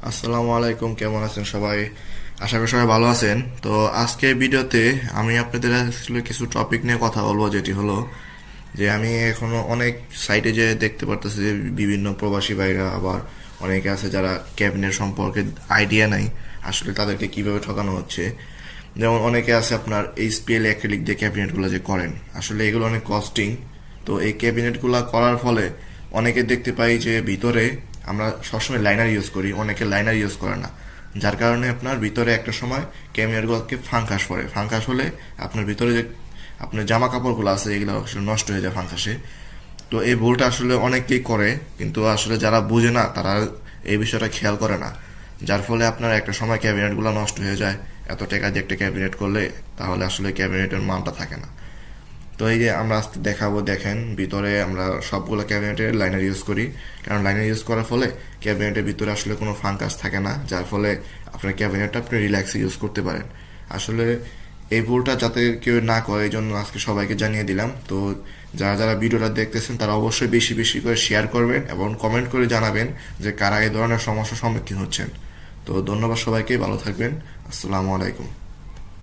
আসসালামু আলাইকুম, কেমন আছেন সবাই? আশা করি সবাই ভালো আছেন। তো আজকে ভিডিওতে আমি আপনাদের আসলে কিছু টপিক নিয়ে কথা বলবো, যেটি হলো যে আমি এখনো অনেক সাইটে যে দেখতে পারতেছি যে বিভিন্ন প্রবাসী ভাইরা আবার অনেকে আছে যারা ক্যাবিনেট সম্পর্কে আইডিয়া নাই, আসলে তাদেরকে কিভাবে ঠকানো হচ্ছে। যেমন অনেকে আছে আপনার এইচপিএল অ্যাক্রিলিক দিয়ে ক্যাবিনেটগুলো যে করেন, আসলে এগুলো অনেক কস্টিং। তো এই ক্যাবিনেটগুলো করার ফলে অনেকে দেখতে পাই যে ভিতরে আমরা সবসময় লাইনার ইউজ করি, অনেকে লাইনার ইউজ করে না, যার কারণে আপনার ভিতরে একটা সময় ক্যাবিনেটগুলোকে ফাঙ্কাস পড়ে। ফাঙ্কাস হলে আপনার ভিতরে যে আপনার জামা কাপড়গুলো আছে এগুলো আসলে নষ্ট হয়ে যায় ফাঙ্কাসে। তো এই ভুলটা আসলে অনেকেই করে, কিন্তু আসলে যারা বুঝে না তারা এই বিষয়টা খেয়াল করে না, যার ফলে আপনার একটা সময় ক্যাবিনেটগুলো নষ্ট হয়ে যায়। এত টাকা দিয়ে একটা ক্যাবিনেট করলে তাহলে আসলে ক্যাবিনেটের মানটা থাকে না। তো এই যে আমরা আজকে দেখাবো, দেখেন ভিতরে আমরা সবগুলো ক্যাবিনেটের লাইনার ইউজ করি, কারণ লাইনার ইউজ করার ফলে ক্যাবিনেটের ভিতরে আসলে কোনো ফাঙ্কাস থাকে না, যার ফলে আপনার ক্যাবিনেটটা আপনি রিল্যাক্সে ইউজ করতে পারেন। আসলে এই ভুলটা যাতে কেউ না করে এই জন্য আজকে সবাইকে জানিয়ে দিলাম। তো যারা যারা ভিডিওটা দেখতেছেন তারা অবশ্যই বেশি বেশি করে শেয়ার করবেন এবং কমেন্ট করে জানাবেন যে কারা এই ধরনের সমস্যার সম্মুখীন হচ্ছেন। তো ধন্যবাদ সবাইকে, ভালো থাকবেন। আসসালামু আলাইকুম।